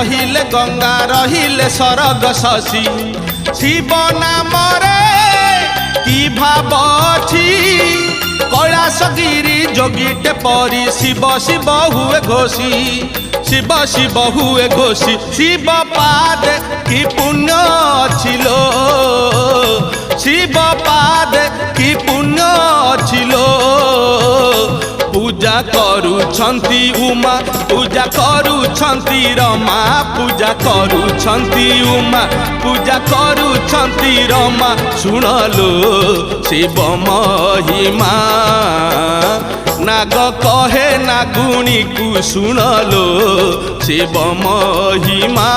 रहिले गंगा रहिले सरग शशि शिव नाम रे की भाव अछि कैलासगिरी जोगीटे परी शिव शिव हुए घोषी शिव शिव हुए घोषी शिव पाद की पुण्य छिलो शिव पाद की पुण्य छिलो पूजा करुछंती उमा पूजा करुछंती रमा पूजा करुछंती उमा पूजा करुछंती रमा सुनलो शिव महिमा नाग कहे नागुणी को सुनलो शिव महिमा।